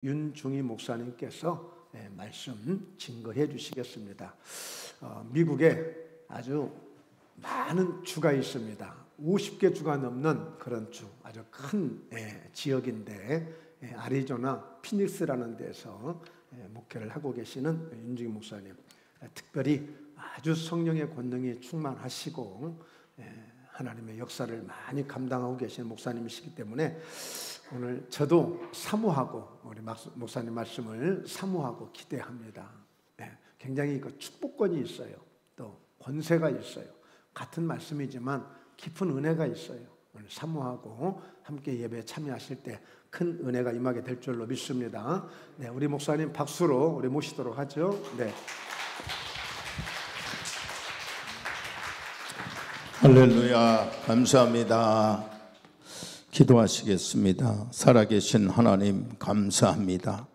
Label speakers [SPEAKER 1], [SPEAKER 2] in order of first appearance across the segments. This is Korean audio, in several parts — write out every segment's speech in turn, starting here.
[SPEAKER 1] 윤중희 목사님께서 말씀 증거해 주시겠습니다. 미국에 아주 많은 주가 있습니다. 50개 주가 넘는 그런 주, 아주 큰 지역인데 애리조나 피닉스라는 데서 목회를 하고 계시는 윤중희 목사님, 특별히 아주 성령의 권능이 충만하시고 하나님의 역사를 많이 감당하고 계시는 목사님이시기 때문에 오늘 저도 사모하고 우리 목사님 말씀을 사모하고 기대합니다. 굉장히 그 축복권이 있어요. 또 권세가 있어요. 같은 말씀이지만 깊은 은혜가 있어요. 오늘 사모하고 함께 예배에 참여하실 때 큰 은혜가 임하게 될 줄로 믿습니다. 우리 목사님 박수로 우리 모시도록 하죠.
[SPEAKER 2] 할렐루야, 감사합니다. 기도하시겠습니다. 살아계신 하나님 감사합니다.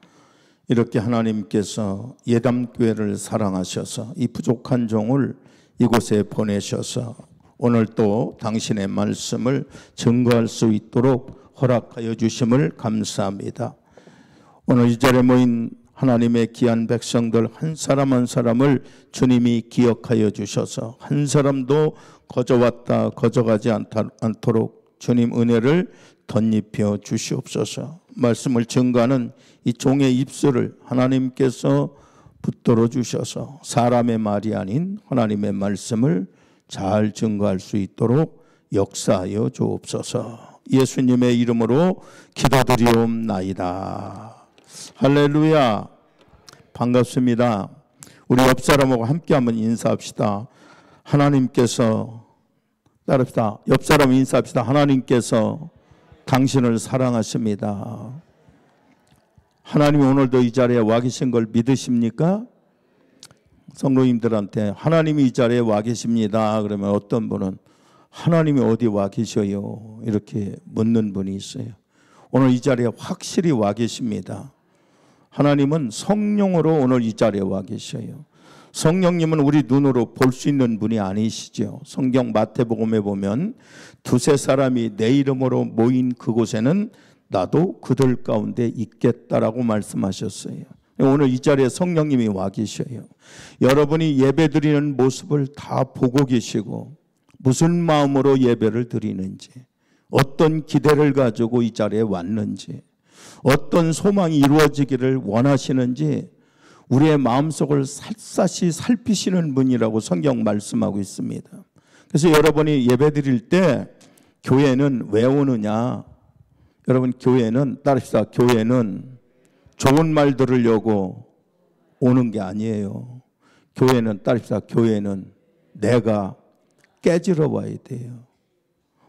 [SPEAKER 2] 이렇게 하나님께서 예담교회를 사랑하셔서 이 부족한 종을 이곳에 보내셔서 오늘 또 당신의 말씀을 증거할 수 있도록 허락하여 주심을 감사합니다. 오늘 이 자리에 모인 하나님의 귀한 백성들 한 사람 한 사람을 주님이 기억하여 주셔서 한 사람도 거저왔다 거저가지 않도록 주님 은혜를 덧입혀 주시옵소서. 말씀을 증거하는 이 종의 입술을 하나님께서 붙들어 주셔서 사람의 말이 아닌 하나님의 말씀을 잘 증거할 수 있도록 역사하여 주옵소서. 예수님의 이름으로 기도드리옵나이다. 할렐루야. 반갑습니다. 우리 옆 사람하고 함께 한번 인사합시다. 하나님께서, 따릅시다. 옆 사람 인사합시다. 하나님께서 당신을 사랑하십니다. 하나님이 오늘도 이 자리에 와 계신 걸 믿으십니까? 성도님들한테 하나님이 이 자리에 와 계십니다. 그러면 어떤 분은 하나님이 어디 와 계셔요? 이렇게 묻는 분이 있어요. 오늘 이 자리에 확실히 와 계십니다. 하나님은 성령으로 오늘 이 자리에 와 계셔요. 성령님은 우리 눈으로 볼 수 있는 분이 아니시죠. 성경 마태복음에 보면 두세 사람이 내 이름으로 모인 그곳에는 나도 그들 가운데 있겠다라고 말씀하셨어요. 오늘 이 자리에 성령님이 와 계셔요. 여러분이 예배드리는 모습을 다 보고 계시고 무슨 마음으로 예배를 드리는지, 어떤 기대를 가지고 이 자리에 왔는지, 어떤 소망이 이루어지기를 원하시는지 우리의 마음속을 샅샅이 살피시는 분이라고 성경 말씀하고 있습니다. 그래서 여러분이 예배드릴 때 교회는 왜 오느냐? 여러분, 교회는, 따릅시다. 교회는 좋은 말 들으려고 오는 게 아니에요. 교회는, 따릅시다. 교회는 내가 깨지러 와야 돼요.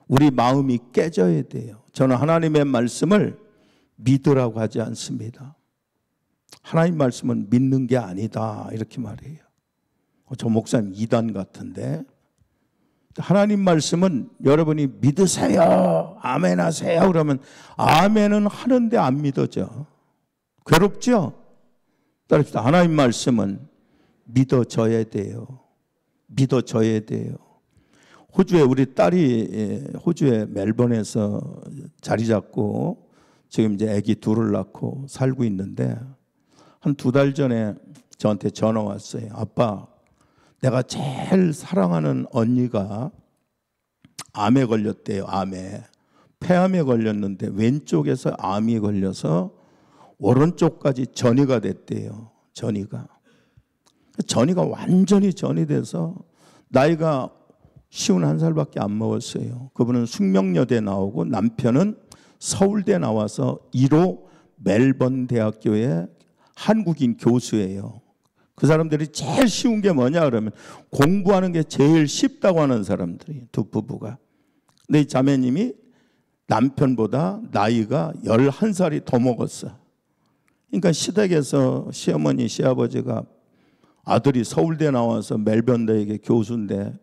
[SPEAKER 2] 우리 마음이 깨져야 돼요. 저는 하나님의 말씀을 믿으라고 하지 않습니다. 하나님 말씀은 믿는 게 아니다 이렇게 말해요. 저 목사님 이단 같은데. 하나님 말씀은 여러분이 믿으세요, 아멘 하세요 그러면 아멘은 하는데 안 믿어져. 괴롭죠? 따릅시다. 하나님 말씀은 믿어져야 돼요. 믿어져야 돼요. 호주에 우리 딸이 호주에 멜번에서 자리 잡고 지금 이제 아기 둘을 낳고 살고 있는데 한 2달 전에 저한테 전화 왔어요. 아빠, 내가 제일 사랑하는 언니가 암에 걸렸대요. 암에. 폐암에 걸렸는데 왼쪽에서 암이 걸려서 오른쪽까지 전이가 됐대요. 전이가 완전히 전이 돼서 나이가 51살밖에 안 먹었어요. 그분은 숙명여대 나오고 남편은 서울대 나와서 1호 멜번 대학교의 한국인 교수예요. 그 사람들이 제일 쉬운 게 뭐냐 그러면 공부하는 게 제일 쉽다고 하는 사람들이 두 부부가. 근데 이 자매님이 남편보다 나이가 11살이 더 먹었어. 그러니까 시댁에서 시어머니 시아버지가 아들이 서울대 나와서 멜번 대학의 교수인데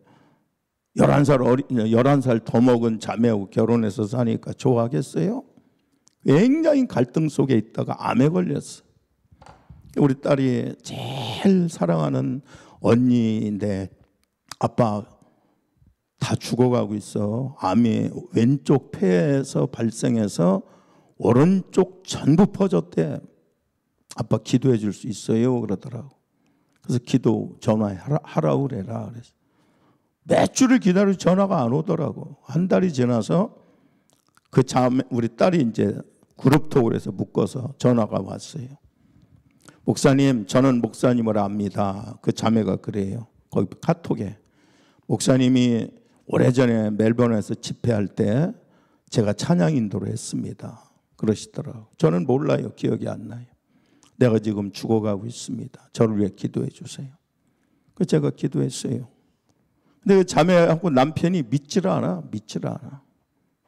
[SPEAKER 2] 11살 더 먹은 자매하고 결혼해서 사니까 좋아하겠어요? 굉장히 갈등 속에 있다가 암에 걸렸어. 우리 딸이 제일 사랑하는 언니인데 아빠 다 죽어가고 있어. 암이 왼쪽 폐에서 발생해서 오른쪽 전부 퍼졌대. 아빠 기도해 줄 수 있어요? 그러더라고. 그래서 기도 전화하라고 그래라. 그래서 몇 주를 기다려 전화가 안 오더라고. 한 달이 지나서 그 자매, 우리 딸이 이제 그룹톡을 해서 묶어서 전화가 왔어요. 목사님, 저는 목사님을 압니다. 그 자매가 그래요. 거기 카톡에. 목사님이 오래전에 멜번에서 집회할 때 제가 찬양 인도를 했습니다. 그러시더라고요. 저는 몰라요. 기억이 안 나요. 내가 지금 죽어가고 있습니다. 저를 위해 기도해 주세요. 그 제가 기도했어요. 근데 그 자매하고 남편이 믿질 않아.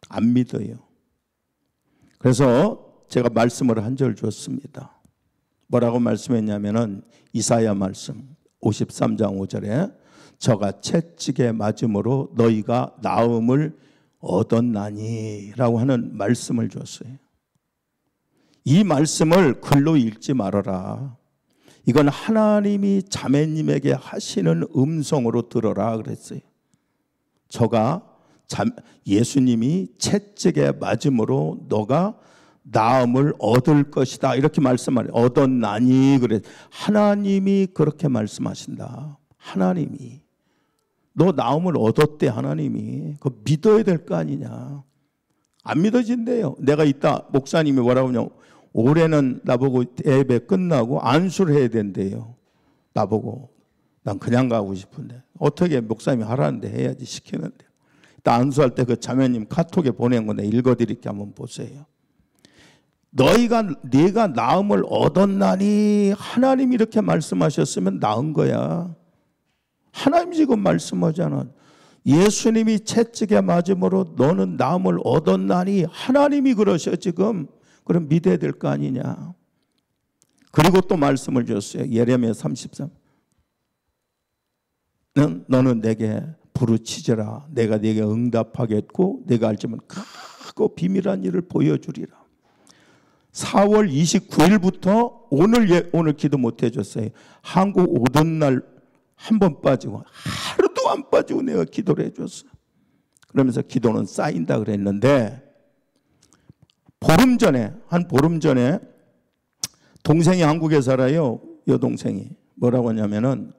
[SPEAKER 2] 안 믿어요. 그래서 제가 말씀을 한 절 줬습니다. 뭐라고 말씀했냐면은 이사야 말씀 53장 5절에 저가 채찍에 맞음으로 너희가 나음을 얻었나니 라고 하는 말씀을 줬어요. 이 말씀을 글로 읽지 말아라. 이건 하나님이 자매님에게 하시는 음성으로 들어라 그랬어요. 저가 예수님이 채찍에 맞음으로 너가 나음을 얻을 것이다 이렇게 말씀하래요. 얻었나니 그래. 하나님이 그렇게 말씀하신다. 하나님이 너 나음을 얻었대. 하나님이 그거 믿어야 될 거 아니냐. 안 믿어진대요. 내가 이따 목사님이 뭐라고 하냐고 올해는 나보고 예배 끝나고 안수를 해야 된대요. 나보고 난 그냥 가고 싶은데 어떻게 목사님이 하라는데 해야지 시키는데 이따 안수할 때 그 자매님 카톡에 보낸 건데 읽어드릴게 한번 보세요. 네가 나음을 얻었나니 하나님이 이렇게 말씀하셨으면 나은 거야. 하나님이 지금 말씀하잖아. 예수님이 채찍에 맞음으로 너는 나음을 얻었나니 하나님이 그러셔 지금. 그럼 믿어야 될 거 아니냐. 그리고 또 말씀을 줬어요. 예레미야 33. 너는 내게 부르짖으라. 내가 네게 응답하겠고 내가 알지만 크고 비밀한 일을 보여주리라. 4월 29일부터 오늘 기도 못 해줬어요. 한국 오던 날 한 번 빠지고 하루도 안 빠지고 내가 기도를 해줬어. 그러면서 기도는 쌓인다 그랬는데 보름 전에 동생이 한국에 살아요. 여동생이 뭐라고 하냐면은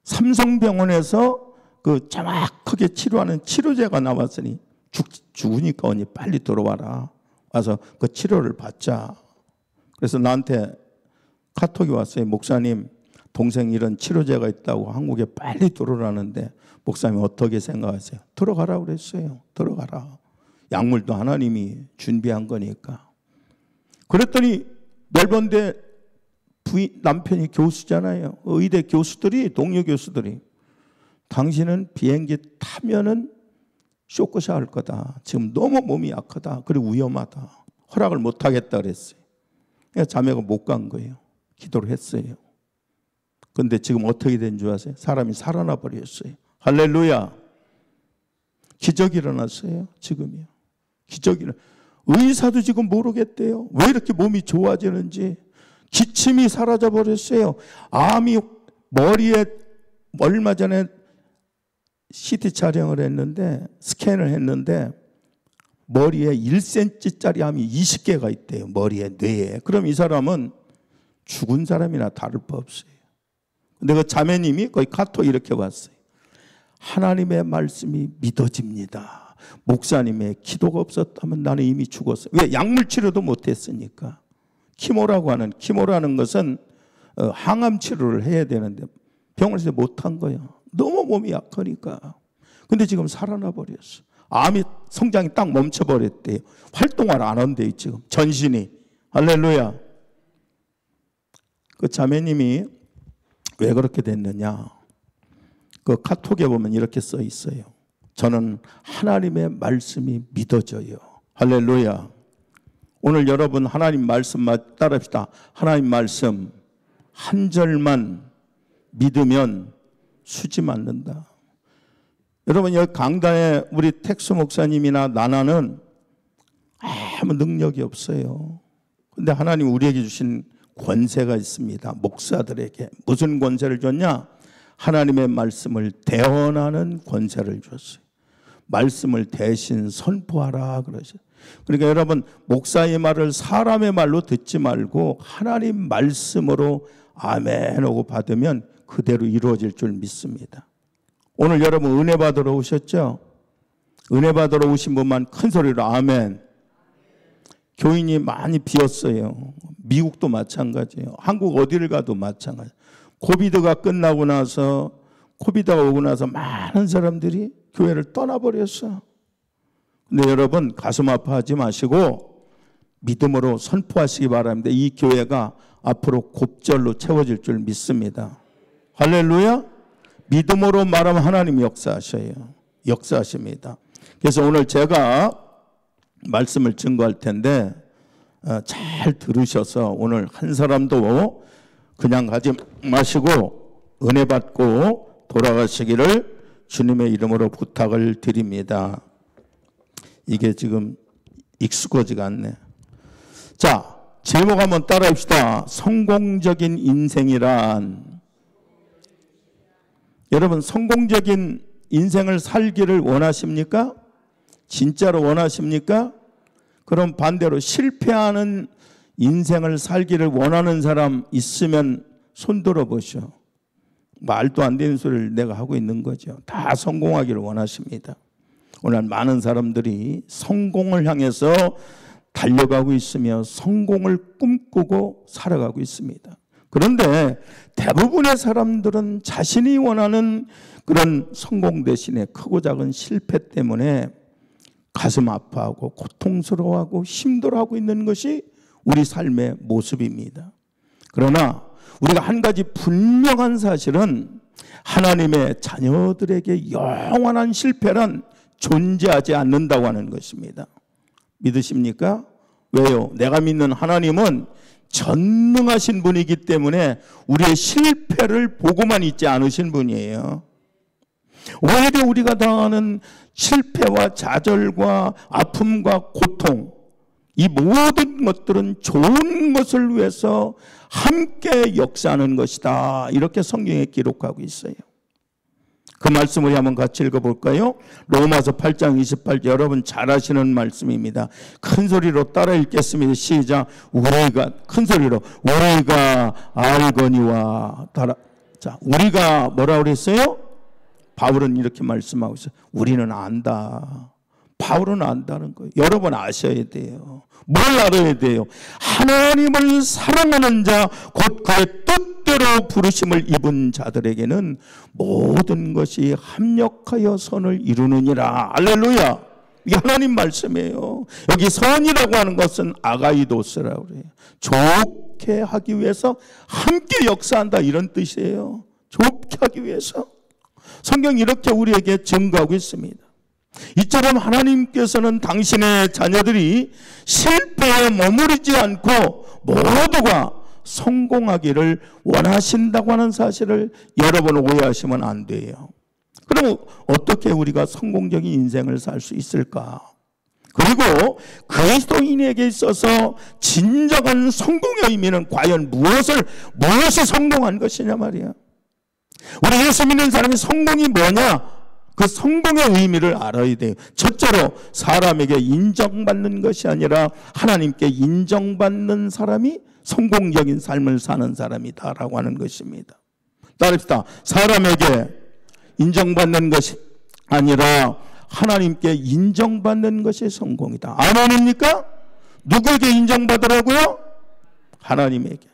[SPEAKER 2] 삼성병원에서 그 정확하게 치료하는 치료제가 나왔으니 죽으니까 언니 빨리 들어와라. 와서 그 치료를 받자. 그래서 나한테 카톡이 왔어요. 목사님, 동생이 이런 치료제가 있다고 한국에 빨리 들어오라는데 목사님 어떻게 생각하세요? 들어가라고 그랬어요. 들어가라. 약물도 하나님이 준비한 거니까. 그랬더니 멜번대 남편이 교수잖아요. 의대 교수들이, 동료 교수들이 당신은 비행기 타면은 쇼크샷 할 거다. 지금 너무 몸이 약하다. 그리고 위험하다. 허락을 못 하겠다 그랬어요. 그러니까 자매가 못 간 거예요. 기도를 했어요. 근데 지금 어떻게 된 줄 아세요? 사람이 살아나 버렸어요. 할렐루야. 기적이 일어났어요. 지금이요. 기적이 의사도 지금 모르겠대요. 왜 이렇게 몸이 좋아지는지. 기침이 사라져 버렸어요. 암이 머리에 얼마 전에 CT 촬영을 했는데 스캔을 했는데 머리에 1cm짜리 암이 20개가 있대요. 머리에, 뇌에. 그럼 이 사람은 죽은 사람이나 다를 바 없어요. 근데 그 자매님이 거의 카톡 이렇게 왔어요. 하나님의 말씀이 믿어집니다. 목사님의 기도가 없었다면 나는 이미 죽었어요. 왜? 약물 치료도 못했으니까. 키모라는 것은 항암 치료를 해야 되는데 병원에서 못한 거예요. 너무 몸이 약하니까. 근데 지금 살아나 버렸어. 암이 성장이 딱 멈춰버렸대요. 활동을 안 한대요 지금. 전신이. 할렐루야. 그 자매님이 왜 그렇게 됐느냐. 그 카톡에 보면 이렇게 써 있어요. 저는 하나님의 말씀이 믿어져요. 할렐루야. 오늘 여러분 하나님 말씀 따라합시다. 하나님 말씀 한 절만 믿으면 수지 맞는다. 여러분 여기 강단에 우리 텍스 목사님이나 나나는 아무 능력이 없어요. 근데 하나님 우리에게 주신 권세가 있습니다. 목사들에게 무슨 권세를 줬냐? 하나님의 말씀을 대언하는 권세를 줬어요. 말씀을 대신 선포하라 그러죠. 그러니까 여러분, 목사의 말을 사람의 말로 듣지 말고 하나님 말씀으로 아멘 하고 받으면 그대로 이루어질 줄 믿습니다. 오늘 여러분 은혜 받으러 오셨죠? 은혜 받으러 오신 분만 큰 소리로 아멘. 교인이 많이 비었어요. 미국도 마찬가지예요. 한국 어디를 가도 마찬가지. 코비드가 끝나고 나서, 코비드가 오고 나서 많은 사람들이 교회를 떠나버렸어요. 근데 여러분 가슴 아파하지 마시고 믿음으로 선포하시기 바랍니다. 이 교회가 앞으로 곱절로 채워질 줄 믿습니다. 할렐루야. 믿음으로 말하면 하나님이 역사하셔요. 역사하십니다. 그래서 오늘 제가 말씀을 증거할 텐데 잘 들으셔서 오늘 한 사람도 그냥 가지 마시고 은혜 받고 돌아가시기를 주님의 이름으로 부탁을 드립니다. 이게 지금 익숙하지가 않네. 자, 제목 한번 따라 합시다. 성공적인 인생이란. 여러분, 성공적인 인생을 살기를 원하십니까? 진짜로 원하십니까? 그럼 반대로 실패하는 인생을 살기를 원하는 사람 있으면 손 들어보시오. 말도 안 되는 소리를 내가 하고 있는 거죠. 다 성공하기를 원하십니다. 오늘 많은 사람들이 성공을 향해서 달려가고 있으며 성공을 꿈꾸고 살아가고 있습니다. 그런데 대부분의 사람들은 자신이 원하는 그런 성공 대신에 크고 작은 실패 때문에 가슴 아파하고 고통스러워하고 힘들어하고 있는 것이 우리 삶의 모습입니다. 그러나 우리가 한 가지 분명한 사실은 하나님의 자녀들에게 영원한 실패란 존재하지 않는다고 하는 것입니다. 믿으십니까? 왜요? 내가 믿는 하나님은 전능하신 분이기 때문에 우리의 실패를 보고만 있지 않으신 분이에요. 오히려 우리가 당하는 실패와 좌절과 아픔과 고통, 이 모든 것들은 좋은 것을 위해서 함께 역사하는 것이다. 이렇게 성경에 기록하고 있어요. 그 말씀을 한번 같이 읽어볼까요? 로마서 8장 28절, 여러분 잘 아시는 말씀입니다. 큰 소리로 따라 읽겠습니다. 시작. 우리가, 큰 소리로, 우리가 알거니와 따라. 자, 우리가 뭐라고 그랬어요? 바울은 이렇게 말씀하고 있어요. 우리는 안다. 바울은 안다는 거예요. 여러분 아셔야 돼요. 뭘 알아야 돼요? 하나님을 사랑하는 자, 곧 그의 뜻대로 부르심을 입은 자들에게는 모든 것이 합력하여 선을 이루느니라. 할렐루야. 이게 하나님 말씀이에요. 여기 선이라고 하는 것은 아가이도스라고 그래요. 좋게 하기 위해서 함께 역사한다, 이런 뜻이에요. 좋게 하기 위해서. 성경이 이렇게 우리에게 증거하고 있습니다. 이처럼 하나님께서는 당신의 자녀들이 실패에 머무르지 않고 모두가 성공하기를 원하신다고 하는 사실을 여러분 오해하시면 안 돼요. 그럼 어떻게 우리가 성공적인 인생을 살 수 있을까? 그리고 그리스도인에게 있어서 진정한 성공의 의미는 과연 무엇이 성공한 것이냐 말이야. 우리 예수 믿는 사람이 성공이 뭐냐? 그 성공의 의미를 알아야 돼요. 첫째로 사람에게 인정받는 것이 아니라 하나님께 인정받는 사람이 성공적인 삶을 사는 사람이다라고 하는 것입니다. 따릅시다. 사람에게 인정받는 것이 아니라 하나님께 인정받는 것이 성공이다. 아멘입니까? 누구에게 인정받으라고요? 하나님에게.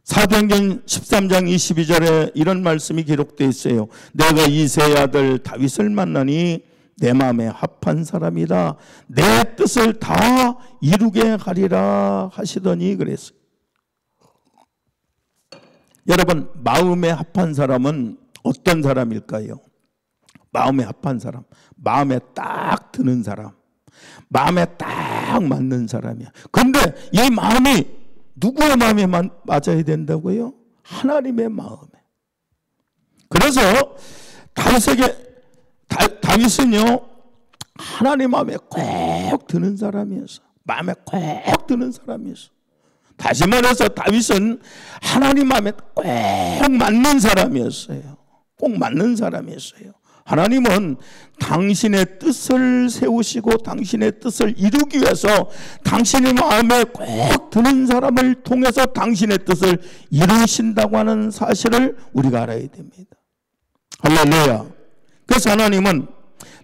[SPEAKER 2] 사도행전 13장 22절에 이런 말씀이 기록되어 있어요. 내가 이새의 아들 다윗을 만나니 내 마음에 합한 사람이라 내 뜻을 다 이루게 하리라 하시더니 그랬어요. 여러분, 마음에 합한 사람은 어떤 사람일까요? 마음에 합한 사람, 마음에 딱 드는 사람, 마음에 딱 맞는 사람이야. 그런데 이 마음이 누구의 마음에 맞아야 된다고요? 하나님의 마음에. 그래서 다윗은요, 하나님 마음에 꼭 드는 사람이었어. 마음에 꼭 드는 사람이었어. 다시 말해서 다윗은 하나님 마음에 꼭 맞는 사람이었어요. 꼭 맞는 사람이었어요. 하나님은 당신의 뜻을 세우시고 당신의 뜻을 이루기 위해서 당신의 마음에 꼭 드는 사람을 통해서 당신의 뜻을 이루신다고 하는 사실을 우리가 알아야 됩니다. 할렐루야. 그래서 하나님은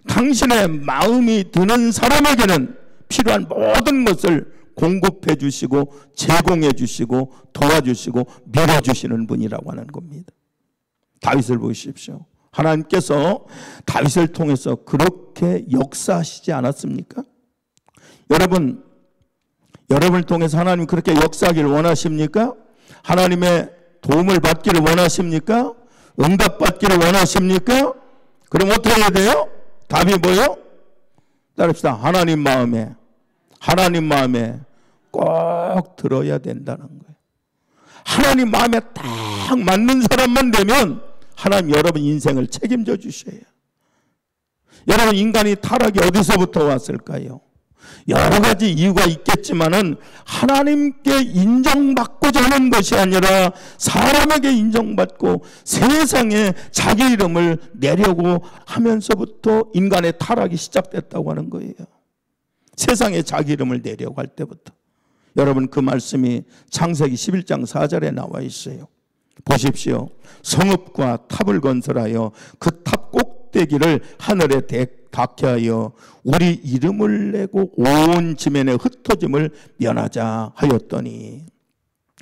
[SPEAKER 2] 당신의 마음이 드는 사람에게는 필요한 모든 것을 공급해 주시고 제공해 주시고 도와주시고 밀어주시는 분이라고 하는 겁니다. 다윗을 보십시오. 하나님께서 다윗을 통해서 그렇게 역사하시지 않았습니까? 여러분을 통해서 하나님 그렇게 역사하기를 원하십니까? 하나님의 도움을 받기를 원하십니까? 응답받기를 원하십니까? 그럼 어떻게 해야 돼요? 답이 뭐예요? 따릅시다. 하나님 마음에 꼭 들어야 된다는 거예요. 하나님 마음에 딱 맞는 사람만 되면 하나님 여러분 인생을 책임져 주셔요. 여러분 인간이 타락이 어디서부터 왔을까요? 여러 가지 이유가 있겠지만은 하나님께 인정받고자 하는 것이 아니라 사람에게 인정받고 세상에 자기 이름을 내려고 하면서부터 인간의 타락이 시작됐다고 하는 거예요. 세상에 자기 이름을 내려고 할 때부터. 여러분 그 말씀이 창세기 11장 4절에 나와 있어요. 보십시오. 성읍과 탑을 건설하여 그 탑 꼭대기를 하늘에 닿게 하여 우리 이름을 내고 온 지면에 흩어짐을 면하자 하였더니,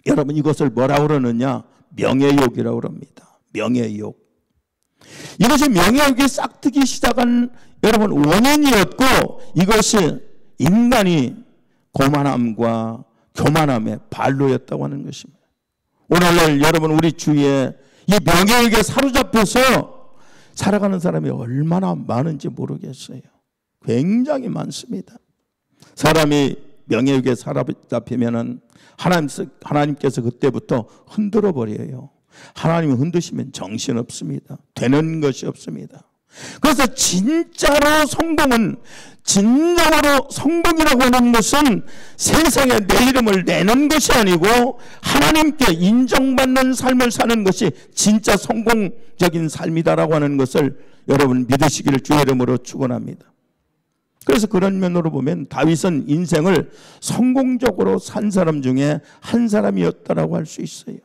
[SPEAKER 2] 여러분 이것을 뭐라고 그러느냐? 명예욕이라고 그럽니다. 명예욕. 이것이 명예욕이 싹트기 시작한 여러분 원인이었고, 이것이 인간이 거만함과 교만함의 발로였다고 하는 것입니다. 오늘날 여러분 우리 주위에 이 명예욕에 사로잡혀서 살아가는 사람이 얼마나 많은지 모르겠어요. 굉장히 많습니다. 사람이 명예욕에 사로잡히면은 하나님께서 그때부터 흔들어 버려요. 하나님이 흔드시면 정신없습니다. 되는 것이 없습니다. 그래서 진짜로 성공이라고 하는 것은 세상에 내 이름을 내는 것이 아니고 하나님께 인정받는 삶을 사는 것이 진짜 성공적인 삶이다라고 하는 것을 여러분 믿으시기를 주의 이름으로 축원합니다. 그래서 그런 면으로 보면 다윗은 인생을 성공적으로 산 사람 중에 한 사람이었다라고 할 수 있어요.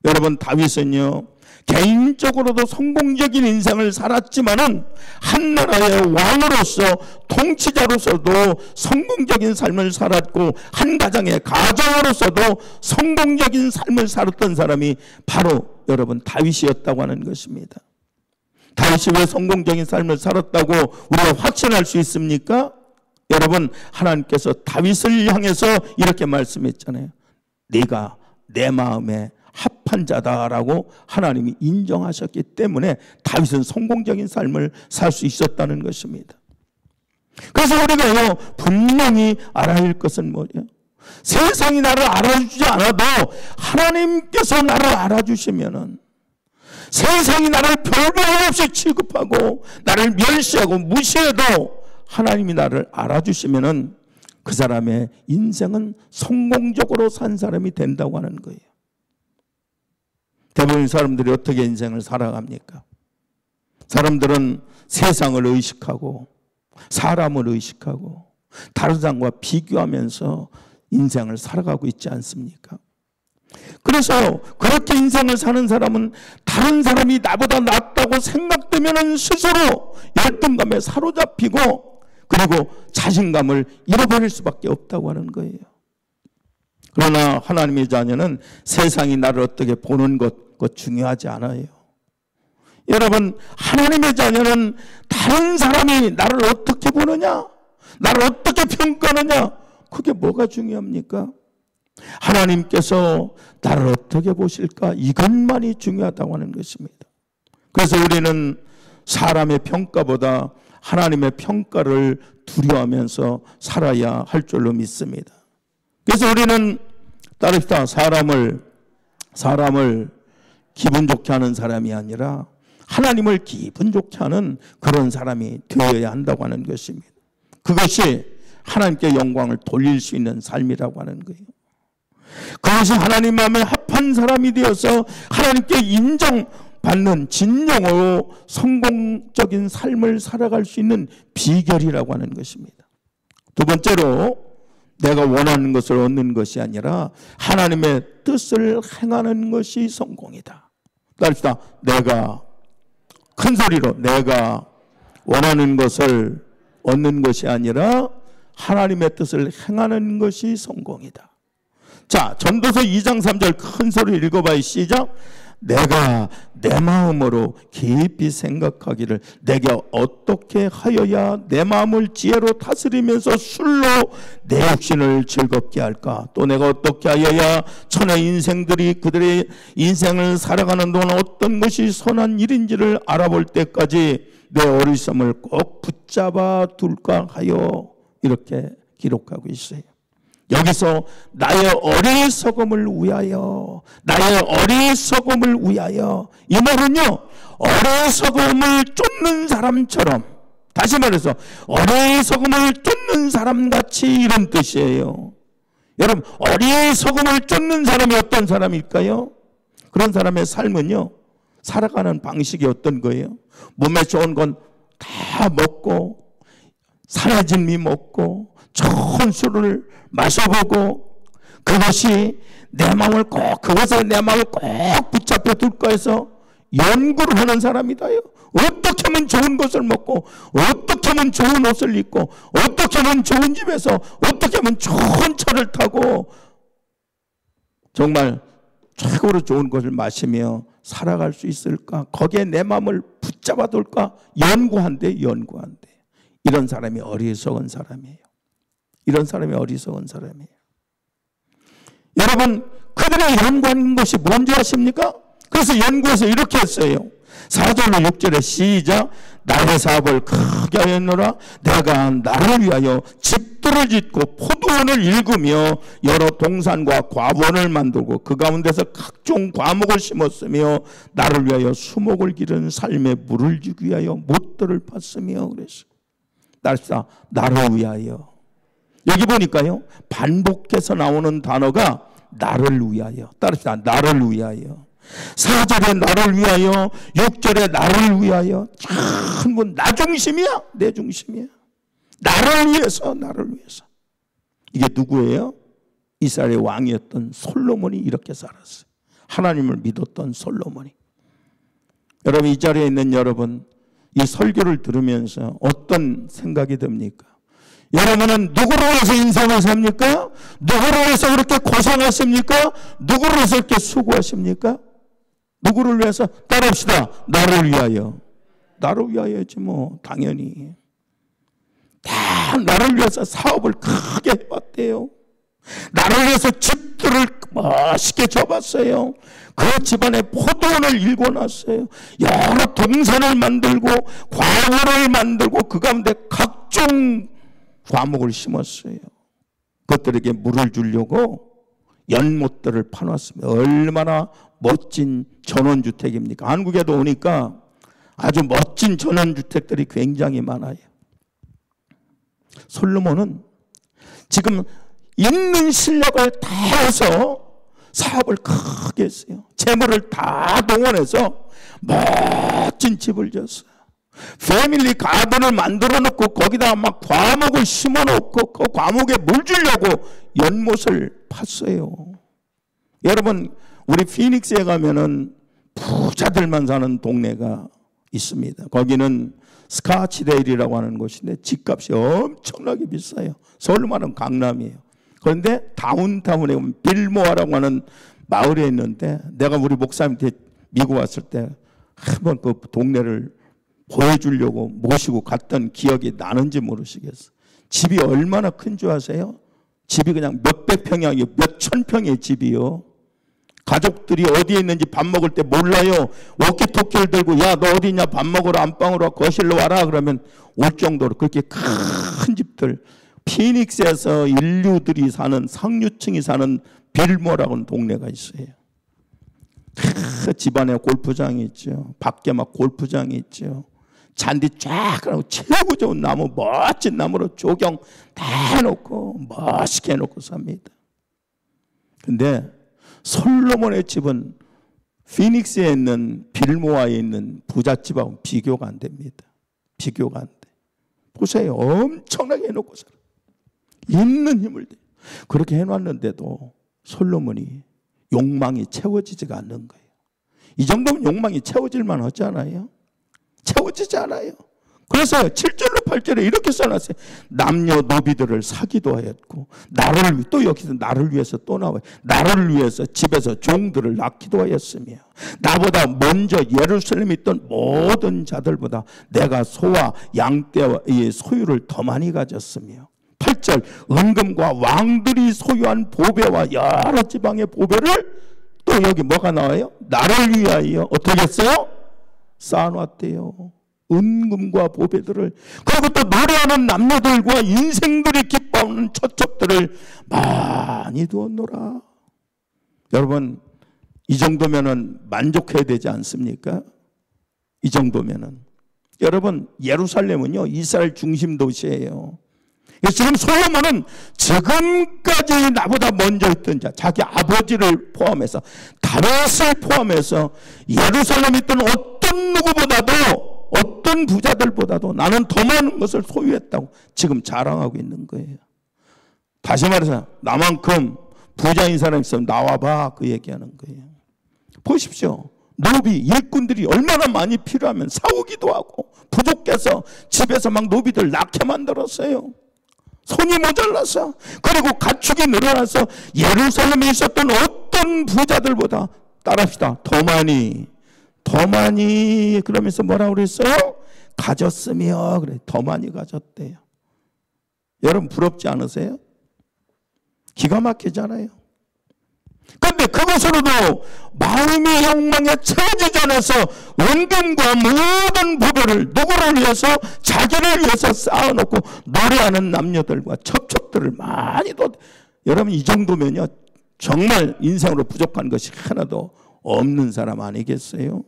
[SPEAKER 2] 여러분 다윗은요 개인적으로도 성공적인 인생을 살았지만은 한 나라의 왕으로서 통치자로서도 성공적인 삶을 살았고 한 가정의 가장으로서도 성공적인 삶을 살았던 사람이 바로 여러분 다윗이었다고 하는 것입니다. 다윗이 왜 성공적인 삶을 살았다고 우리가 확신할 수 있습니까? 여러분 하나님께서 다윗을 향해서 이렇게 말씀했잖아요. 네가 내 마음에 합한 자다라고 하나님이 인정하셨기 때문에 다윗은 성공적인 삶을 살 수 있었다는 것입니다. 그래서 우리가요 분명히 알아야 할 것은 뭐예요? 세상이 나를 알아주지 않아도 하나님께서 나를 알아주시면은, 세상이 나를 별별 없이 취급하고 나를 멸시하고 무시해도 하나님이 나를 알아주시면은 그 사람의 인생은 성공적으로 산 사람이 된다고 하는 거예요. 대부분 사람들이 어떻게 인생을 살아갑니까? 사람들은 세상을 의식하고 사람을 의식하고 다른 사람과 비교하면서 인생을 살아가고 있지 않습니까? 그래서 그렇게 인생을 사는 사람은 다른 사람이 나보다 낫다고 생각되면 스스로 열등감에 사로잡히고 그리고 자신감을 잃어버릴 수밖에 없다고 하는 거예요. 그러나 하나님의 자녀는 세상이 나를 어떻게 보는 것 그거 중요하지 않아요. 여러분 하나님의 자녀는 다른 사람이 나를 어떻게 보느냐, 나를 어떻게 평가하느냐, 그게 뭐가 중요합니까? 하나님께서 나를 어떻게 보실까, 이것만이 중요하다고 하는 것입니다. 그래서 우리는 사람의 평가보다 하나님의 평가를 두려워하면서 살아야 할 줄로 믿습니다. 그래서 우리는 따릅시다. 사람을 기분 좋게 하는 사람이 아니라 하나님을 기분 좋게 하는 그런 사람이 되어야 한다고 하는 것입니다. 그것이 하나님께 영광을 돌릴 수 있는 삶이라고 하는 거예요. 그것이 하나님 마음에 합한 사람이 되어서 하나님께 받는 진정으로 성공적인 삶을 살아갈 수 있는 비결이라고 하는 것입니다. 두 번째로 내가 원하는 것을 얻는 것이 아니라 하나님의 뜻을 행하는 것이 성공이다. 따릅시다. 내가 큰 소리로 내가 원하는 것을 얻는 것이 아니라 하나님의 뜻을 행하는 것이 성공이다. 자, 전도서 2장 3절 큰 소리로 읽어봐요. 시작. 내가 내 마음으로 깊이 생각하기를 내게 어떻게 하여야 내 마음을 지혜로 다스리면서 술로 내 육신을 즐겁게 할까? 또 내가 어떻게 하여야 천의 인생들이 그들의 인생을 살아가는 동안 어떤 것이 선한 일인지를 알아볼 때까지 내 어리석음을 꼭 붙잡아 둘까 하여 이렇게 기록하고 있어요. 여기서 나의 어리석음을 위하여, 나의 어리석음을 위하여, 이 말은요 어리석음을 쫓는 사람처럼, 다시 말해서 어리석음을 쫓는 사람같이 이런 뜻이에요. 여러분, 어리석음을 쫓는 사람이 어떤 사람일까요? 그런 사람의 삶은요 살아가는 방식이 어떤 거예요? 몸에 좋은 건 다 먹고 사라진 미 먹고 좋은 술을 마셔보고 그것이 내 마음을 꼭, 그것을 내 마음을 꼭 붙잡혀 둘까 해서 연구를 하는 사람이다요. 어떻게 하면 좋은 것을 먹고, 어떻게 하면 좋은 옷을 입고, 어떻게 하면 좋은 집에서, 어떻게 하면 좋은 차를 타고 정말 최고로 좋은 것을 마시며 살아갈 수 있을까? 거기에 내 마음을 붙잡아 둘까? 연구한대. 이런 사람이 어리석은 사람이에요. 이런 사람이 어리석은 사람이에요. 여러분, 그들의 연구하는 것이 뭔지 아십니까? 그래서 연구해서 이렇게 했어요. 4절로 6절에 시작. 나의 사업을 크게 하였노라. 내가 나를 위하여 집들을 짓고 포도원을 일구며 여러 동산과 과부원을 만들고 그 가운데서 각종 과목을 심었으며 나를 위하여 수목을 기르는 삶에 물을 주기 위하여 못들을 팠으며 그랬어요. 따릅시다. 나를 위하여. 여기 보니까요 반복해서 나오는 단어가 나를 위하여. 따릅시다. 나를 위하여. 4절에 나를 위하여, 6절에 나를 위하여. 전부 나 중심이야. 내 중심이야. 나를 위해서, 나를 위해서. 이게 누구예요? 이스라엘의 왕이었던 솔로몬이 이렇게 살았어요. 하나님을 믿었던 솔로몬이. 여러분, 이 자리에 있는 여러분, 이 설교를 들으면서 어떤 생각이 듭니까? 여러분은 누구를 위해서 인생을 삽니까? 누구를 위해서 그렇게 고생하십니까? 누구를 위해서 이렇게 수고하십니까? 누구를 위해서? 따라합시다. 나를 위하여. 나를 위하여지 뭐 당연히. 다 나를 위해서 사업을 크게 해봤대요. 나를 위해서 집들을 멋있게 접었어요. 그 집안에 포도원을 일궈놨어요. 여러 동산을 만들고 과물을 만들고 그 가운데 각종 과목을 심었어요. 그것들에게 물을 주려고 연못들을 파놨습니다. 얼마나 멋진 전원주택입니까? 한국에도 오니까 아주 멋진 전원주택들이 굉장히 많아요. 솔로몬은 지금 있는 실력을 다해서 사업을 크게 했어요. 재물을 다 동원해서 멋진 집을 지었어요. 패밀리 가든을 만들어 놓고 거기다가 막 과목을 심어 놓고 그 과목에 물 주려고 연못을 팠어요. 여러분, 우리 피닉스에 가면은 부자들만 사는 동네가 있습니다. 거기는 스카치데일이라고 하는 곳인데 집값이 엄청나게 비싸요. 서울만은 강남이에요. 그런데 다운타운에 보면 빌모아라고 하는 마을에 있는데 내가 우리 목사님한테 미국 왔을 때 한번 그 동네를 보여주려고 모시고 갔던 기억이 나는지 모르시겠어요. 집이 얼마나 큰 줄 아세요? 집이 그냥 몇백 평이 아니고 몇천 평의 집이요. 가족들이 어디에 있는지 밥 먹을 때 몰라요. 워키토키를 들고 야, 너 어디 있냐? 밥 먹으러 안방으로 거실로 와라. 그러면 올 정도로 그렇게 큰 집들. 피닉스에서 인류들이 사는, 상류층이 사는 빌모라고 하는 동네가 있어요. 집안에 골프장이 있죠. 밖에 막 골프장이 있죠. 잔디 쫙 하고 최고 좋은 나무, 멋진 나무로 조경 다 해놓고 멋있게 해놓고 삽니다. 근데 솔로몬의 집은 피닉스에 있는 빌모아에 있는 부잣집하고 비교가 안 됩니다. 비교가 안 돼. 보세요. 엄청나게 해놓고 살아. 있는 힘을 대. 그렇게 해놨는데도 솔로몬이 욕망이 채워지지가 않는 거예요. 이 정도면 욕망이 채워질만 하지 않아요? 채워지지 않아요. 그래서 7절로 8절에 이렇게 써놨어요. 남녀 노비들을 사기도 하였고, 또 여기서 나를 위해서 또 나와요. 나를 위해서 집에서 종들을 낳기도 하였으며, 나보다 먼저 예루살렘에 있던 모든 자들보다 내가 소와 양떼와 이 소유를 더 많이 가졌으며, 8절 은금과 왕들이 소유한 보배와 여러 지방의 보배를 또 여기 뭐가 나와요? 나를 위하여 어떻게 했어요? 쌓아놨대요. 은금과 보배들을. 그리고 또 노래하는 남녀들과 인생들이 기뻐하는 처첩들을 많이 두었노라. 여러분, 이 정도면은 만족해야 되지 않습니까? 이 정도면은. 여러분, 예루살렘은요 이스라엘 중심 도시예요. 지금 솔로몬은 지금까지 나보다 먼저 있던 자, 자기 아버지를 포함해서, 다윗을 포함해서 예루살렘에 있던 어떤 누구보다도, 어떤 부자들보다도 나는 더 많은 것을 소유했다고 지금 자랑하고 있는 거예요. 다시 말해서 나만큼 부자인 사람이 있으면 나와봐, 그 얘기하는 거예요. 보십시오. 노비, 일꾼들이 얼마나 많이 필요하면 사오기도 하고, 부족해서 집에서 막 노비들 낳게 만들었어요. 손이 모자라서. 그리고 가축이 늘어나서 예루살렘에 있었던 어떤 부자들보다, 따라합시다, 더 많이 그러면서 뭐라고 그랬어요? 가졌으며. 그래, 더 많이 가졌대요. 여러분 부럽지 않으세요? 기가 막히잖아요. 그런데 그것으로도 마음의 욕망에 채워지지 않아서 은금과 모든 보배를 누구를 위해서? 자기를 위해서 쌓아놓고 노래하는 남녀들과 첩첩들을 많이 둬. 여러분 이 정도면요 정말 인생으로 부족한 것이 하나도 없는 사람 아니겠어요?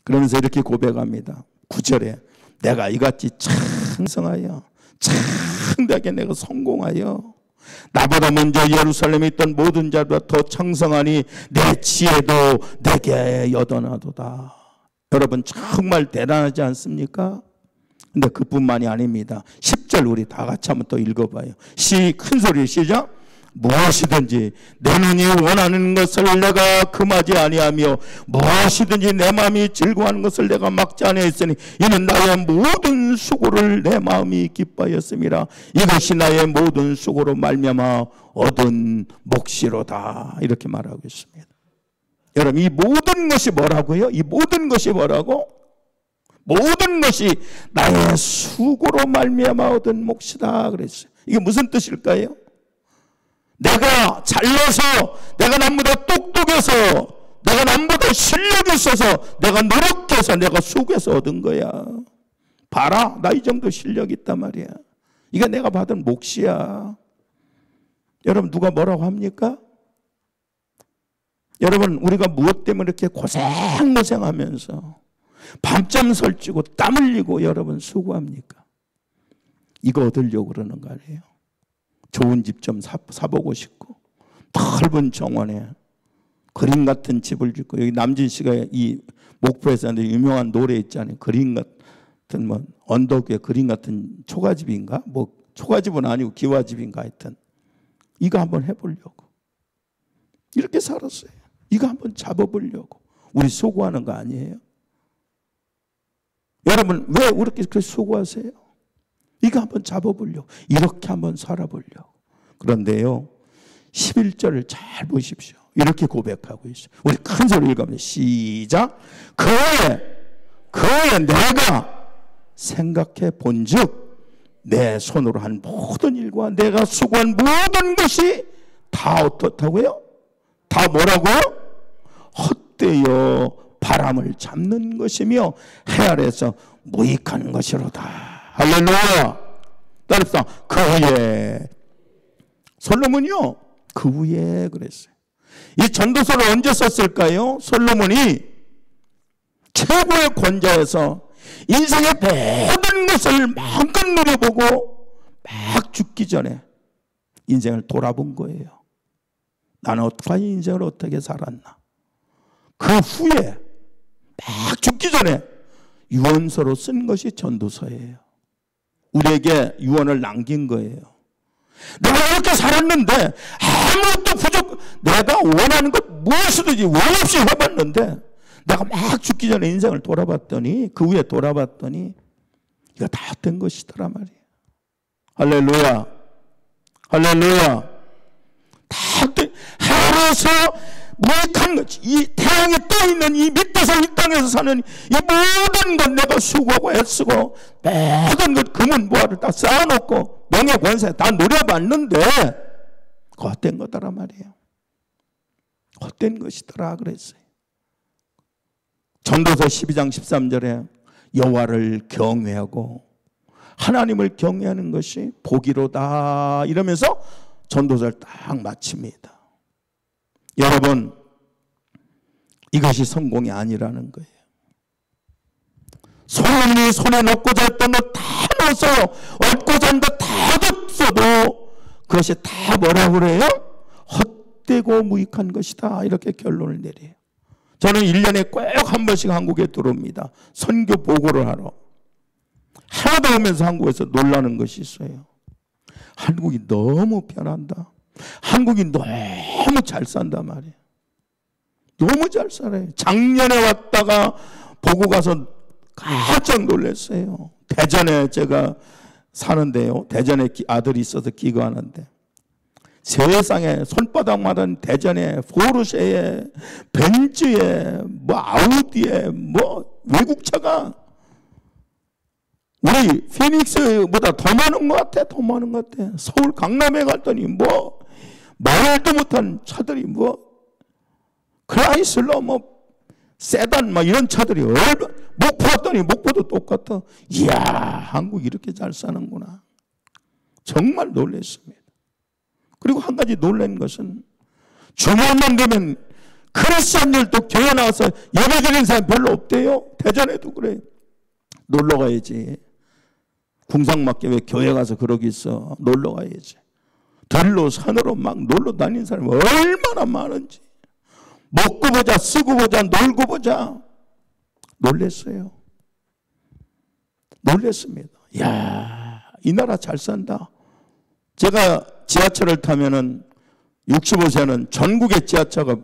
[SPEAKER 2] 그러면서 이렇게 고백합니다. 9절에 내가 이같이 창성하여 창대하게 내가 성공하여 나보다 먼저 예루살렘에 있던 모든 자보다 더 창성하니 내 지혜도 내게 여전하도다. 여러분 정말 대단하지 않습니까? 근데 그뿐만이 아닙니다. 10절 우리 다 같이 한번 또 읽어봐요. 큰 소리 시작. 무엇이든지 내 눈이 원하는 것을 내가 금하지 아니하며 무엇이든지 내 마음이 즐거워하는 것을 내가 막지 아니하였으니 이는 나의 모든 수고를 내 마음이 기뻐하였음이라. 이것이 나의 모든 수고로 말미암아 얻은 몫이로다. 이렇게 말하고 있습니다. 여러분 이 모든 것이 뭐라고요? 이 모든 것이 뭐라고? 모든 것이 나의 수고로 말미암아 얻은 몫이다 그랬어요. 이게 무슨 뜻일까요? 내가 잘나서, 내가 남보다 똑똑해서, 내가 남보다 실력이 있어서, 내가 노력해서, 내가 수고해서 얻은 거야. 봐라, 나 이 정도 실력이 있단 말이야. 이게 내가 받은 몫이야. 여러분 누가 뭐라고 합니까? 여러분 우리가 무엇 때문에 이렇게 고생하면서 밤잠 설치고 땀 흘리고 여러분 수고합니까? 이거 얻으려고 그러는 거 아니에요? 좋은 집 좀 사보고 싶고, 넓은 정원에 그림 같은 집을 짓고, 여기 남진 씨가 이 목포에서 하는 유명한 노래 있잖아요. 그림 같은 뭐 언덕 위에 그림 같은 초가집인가? 뭐 초가집은 아니고 기와집인가 하여튼. 이거 한번 해보려고. 이렇게 살았어요. 이거 한번 잡아보려고. 우리 수고하는 거 아니에요? 여러분 왜 그렇게 수고하세요? 이거 한번 잡아보려고. 이렇게 한번 살아보려고. 그런데요 11절을 잘 보십시오. 이렇게 고백하고 있어요. 우리 큰 소리 읽어보면 시작. 그의 내가 생각해 본즉 내 손으로 한 모든 일과 내가 수고한 모든 것이 다 어떻다고요? 다 뭐라고요? 헛되어 바람을 잡는 것이며 해 아래에서 무익한 것이로다. 할렐루야. 따라서 그 후에 솔로몬이요 그 후에 그랬어요. 이 전도서를 언제 썼을까요? 솔로몬이 최고의 권자에서 인생의 모든 것을 마음껏 누려보고 막 죽기 전에 인생을 돌아본 거예요. 나는 어떻게 인생을 어떻게 살았나? 그 후에 막 죽기 전에 유언서로 쓴 것이 전도서예요. 우리에게 유언을 남긴 거예요. 내가 이렇게 살았는데 아무것도 내가 원하는 것 무엇이든지 원 없이 해봤는데 내가 막 죽기 전에 인생을 돌아봤더니 그 후에 돌아봤더니 이거 다 된 것이더라 말이에요. 할렐루야. 할렐루야. 다 된, 하루서 무익한 거지. 이 태양에 떠있는 이 밑에서 이 땅에서 사는 이 모든 것 내가 수고하고 애쓰고 모든 것 금은 보화를 다 쌓아놓고 명예 권세 다 노려봤는데 헛된 거더라 말이에요. 헛된 것이더라 그랬어요. 전도서 12장 13절에 여호와를 경외하고 하나님을 경외하는 것이 복이로다 이러면서 전도서를 딱 마칩니다. 여러분, 이것이 성공이 아니라는 거예요. 솔로몬이 손에 넣고자 했던 것 다 넣었어요. 얻고자 한 것 다 줬어도 그것이 다 뭐라고 그래요? 헛되고 무익한 것이다 이렇게 결론을 내려요. 저는 1년에 꼭 한 번씩 한국에 들어옵니다. 선교 보고를 하러. 하나도 오면서 한국에서 놀라는 것이 있어요. 한국이 너무 편한다. 한국이 너무 잘 산단 말이에요. 너무 잘 살아요. 작년에 왔다가 보고 가서 깜짝 놀랐어요. 대전에 제가 사는데요. 대전에 아들이 있어서 기거하는데 세상에 손바닥만한 대전에 포르쉐에 벤츠에 뭐 아우디에 뭐 외국차가 우리 피닉스보다 더 많은 것 같아. 더 많은 것 같아. 서울 강남에 갔더니 뭐 말도 못한 차들이 뭐 크라이슬러 뭐 세단 뭐 이런 차들이 목포 갔더니 목포도 똑같아. 이야, 한국 이렇게 잘 사는구나. 정말 놀랐습니다. 그리고 한 가지 놀란 것은 주말만 되면 크리스천들도 교회 나와서 예배 드리는 사람 별로 없대요. 대전에도 그래. 놀러 가야지. 궁상맞게 왜 교회 가서 그러겠어. 놀러 가야지. 들로 산으로 막 놀러 다니는 사람이 얼마나 많은지. 먹고 보자, 쓰고 보자, 놀고 보자. 놀랬어요. 놀랬습니다. 이야, 이 나라 잘 산다. 제가 지하철을 타면은 65세는 전국의 지하철가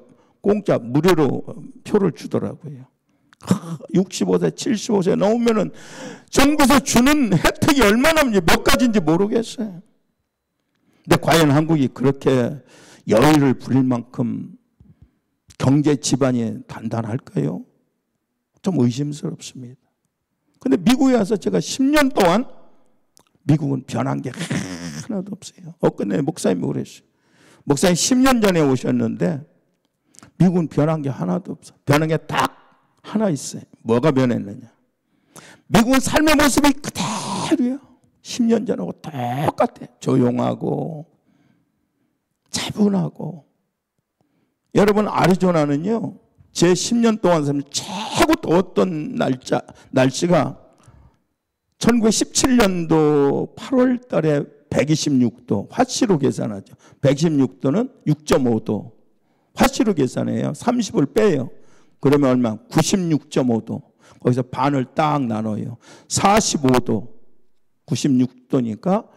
[SPEAKER 2] 공짜 무료로 표를 주더라고요. 65세, 75세 넘으면은 정부에서 주는 혜택이 얼마나 몇 가지인지 모르겠어요. 근데 과연 한국이 그렇게 여유를 부릴 만큼 경제 기반이 단단할까요? 좀 의심스럽습니다. 근데 미국에 와서 제가 10년 동안 미국은 변한 게 하나도 없어요. 엊그제 목사님이 그랬어요. 목사님 10년 전에 오셨는데 미국은 변한 게 하나도 없어. 변한 게 딱 하나 있어요. 뭐가 변했느냐? 미국은 삶의 모습이 그대로예요. 10년 전하고 똑같아. 조용하고 차분하고. 여러분, 아리조나는요, 제 10년 동안 살면 최고 더웠던 날씨가 1917년도 8월 달에 126도, 화씨로 계산하죠. 126도는 6.5도. 화씨로 계산해요. 30을 빼요. 그러면 얼마? 96.5도. 거기서 반을 딱 나눠요. 45도. 96도니까,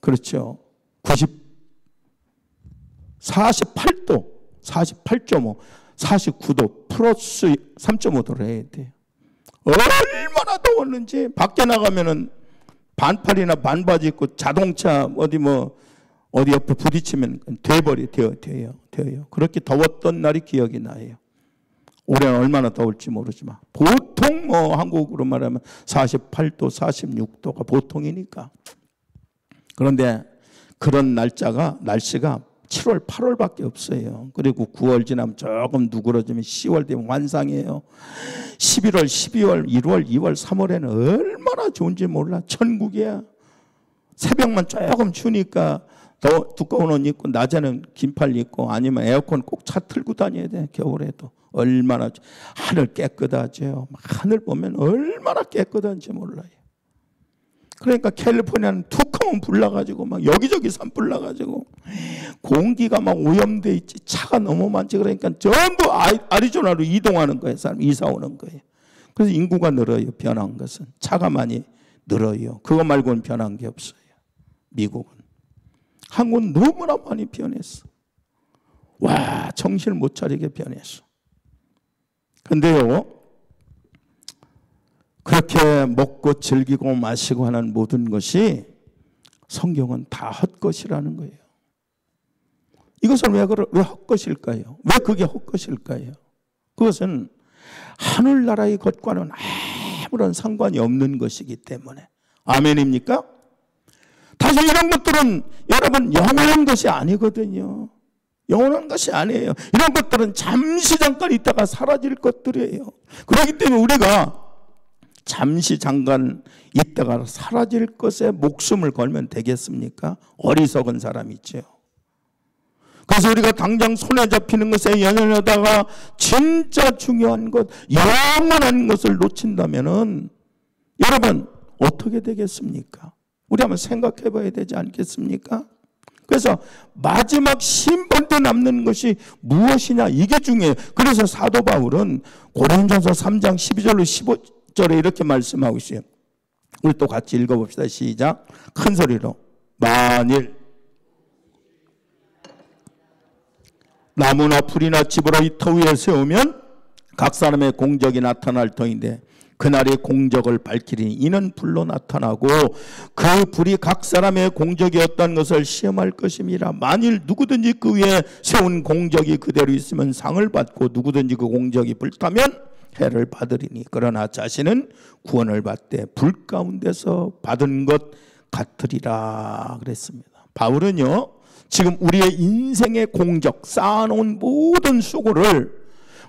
[SPEAKER 2] 그렇죠. 48도. 48.5. 49도 플러스 3.5도를 해야 돼요. 얼마나 더웠는지 밖에 나가면은 반팔이나 반바지 입고 자동차 어디 옆에 부딪히면 돼요. 그렇게 더웠던 날이 기억이 나요. 올해는 얼마나 더울지 모르지만 보통 한국으로 말하면 48도, 46도가 보통이니까. 그런데 그런 날씨가 7월, 8월밖에 없어요. 그리고 9월 지나면 조금 누그러지면 10월 되면 환상이에요. 11월, 12월, 1월, 2월, 3월에는 얼마나 좋은지 몰라. 천국이야. 새벽만 조금 추우니까 더 두꺼운 옷 입고 낮에는 긴팔 입고 아니면 에어컨 꼭 차 틀고 다녀야 돼. 겨울에도. 얼마나 하늘 깨끗하죠. 하늘 보면 얼마나 깨끗한지 몰라요. 그러니까 캘리포니아는 툭 하면 불 나가지고 막 여기저기 산불 나가지고 공기가 막 오염돼 있지. 차가 너무 많지. 그러니까 전부 아리조나로 이동하는 거예요. 사람 이사 오는 거예요. 그래서 인구가 늘어요. 변한 것은 차가 많이 늘어요. 그거 말고는 변한 게 없어요. 미국은. 한국은 너무나 많이 변했어. 와, 정신을 못 차리게 변했어. 근데요, 그렇게 먹고 즐기고 마시고 하는 모든 것이 성경은 다 헛것이라는 거예요. 이것은 왜 헛것일까요? 왜 그게 헛것일까요? 그것은 하늘나라의 것과는 아무런 상관이 없는 것이기 때문에. 아멘입니까? 사실 이런 것들은 여러분 영원한 것이 아니거든요. 영원한 것이 아니에요. 이런 것들은 잠시 잠깐 있다가 사라질 것들이에요. 그렇기 때문에 우리가 잠시 잠깐 있다가 사라질 것에 목숨을 걸면 되겠습니까? 어리석은 사람 있죠. 그래서 우리가 당장 손에 잡히는 것에 연연하다가 진짜 중요한 것, 영원한 것을 놓친다면은 여러분 어떻게 되겠습니까? 우리 한번 생각해 봐야 되지 않겠습니까? 그래서 마지막 심판 때 남는 것이 무엇이냐, 이게 중요해요. 그래서 사도 바울은 고린도전서 3장 12절로 15절에 이렇게 말씀하고 있어요. 우리 또 같이 읽어봅시다. 시작. 큰 소리로. 만일 나무나 풀이나 집으로 이 터 위에 세우면 각 사람의 공적이 나타날 터인데 그날의 공적을 밝히리니 이는 불로 나타나고 그 불이 각 사람의 공적이었다는 것을 시험할 것임이라. 만일 누구든지 그 위에 세운 공적이 그대로 있으면 상을 받고 누구든지 그 공적이 불타면 해를 받으리니 그러나 자신은 구원을 받되 불 가운데서 받은 것 같으리라 그랬습니다. 바울은요, 지금 우리의 인생의 공적, 쌓아놓은 모든 수고를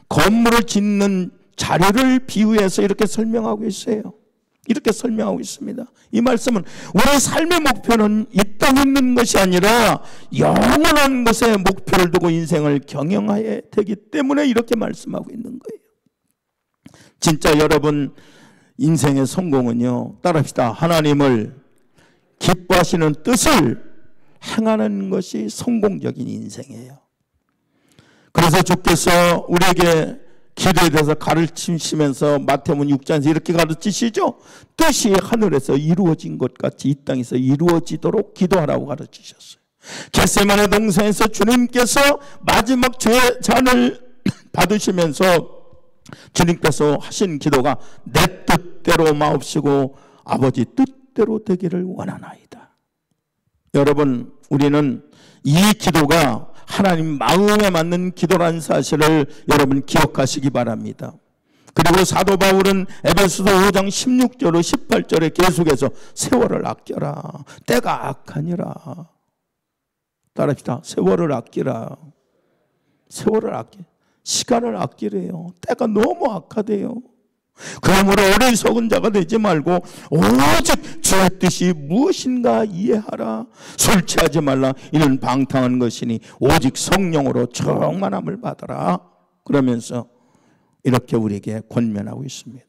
[SPEAKER 2] 건물을 짓는 자료를 비유해서 이렇게 설명하고 있어요. 이렇게 설명하고 있습니다. 이 말씀은 우리 삶의 목표는 이 땅에 있는 것이 아니라 영원한 것에 목표를 두고 인생을 경영해야 되기 때문에 이렇게 말씀하고 있는 거예요. 진짜 여러분 인생의 성공은요, 따라합시다. 하나님을 기뻐하시는 뜻을 행하는 것이 성공적인 인생이에요. 그래서 주께서 우리에게 기도에 대해서 가르치시면서 마태복음 6장에서 이렇게 가르치시죠. 뜻이 하늘에서 이루어진 것 같이 이 땅에서 이루어지도록 기도하라고 가르치셨어요. 겟세마네 동산에서 주님께서 마지막 죄의 잔을 받으시면서 주님께서 하신 기도가 내 뜻대로 마옵시고 아버지 뜻대로 되기를 원하나이다. 여러분, 우리는 이 기도가 하나님 마음에 맞는 기도라는 사실을 여러분 기억하시기 바랍니다. 그리고 사도 바울은 에베소서 5장 16절로 18절에 계속해서 세월을 아껴라. 때가 악하니라. 따라합시다. 세월을 아끼라. 세월을 아끼. 시간을 아끼래요. 때가 너무 악하대요. 그러므로 어리석은 자가 되지 말고 오직 주의 뜻이 무엇인가 이해하라. 술 취하지 말라. 이는 방탕한 것이니 오직 성령으로 충만함을 받아라. 그러면서 이렇게 우리에게 권면하고 있습니다.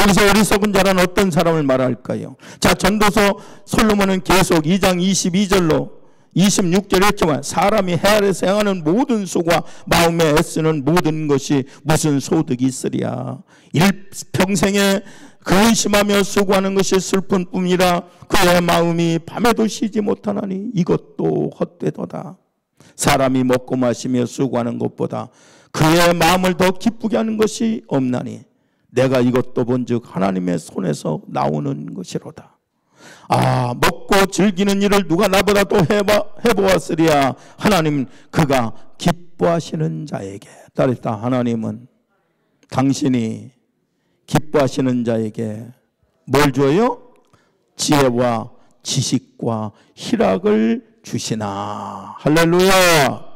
[SPEAKER 2] 여기서 어리석은 자란 어떤 사람을 말할까요? 자, 전도서 솔로몬은 계속 2장 22절로 26절에 이렇게 말, 사람이 해 아래서 행하는 모든 수고와 마음에 애쓰는 모든 것이 무슨 소득이 있으랴. 일평생에 근심하며 수고하는 것이 슬픈 뿐이라. 그의 마음이 밤에도 쉬지 못하나니 이것도 헛되도다. 사람이 먹고 마시며 수고하는 것보다 그의 마음을 더 기쁘게 하는 것이 없나니 내가 이것도 본즉 하나님의 손에서 나오는 것이로다. 아, 먹고 즐기는 일을 누가 나보다 또 해보았으리야. 하나님 그가 기뻐하시는 자에게. 따르다. 하나님은 당신이 기뻐하시는 자에게 뭘 줘요? 지혜와 지식과 희락을 주시나. 할렐루야.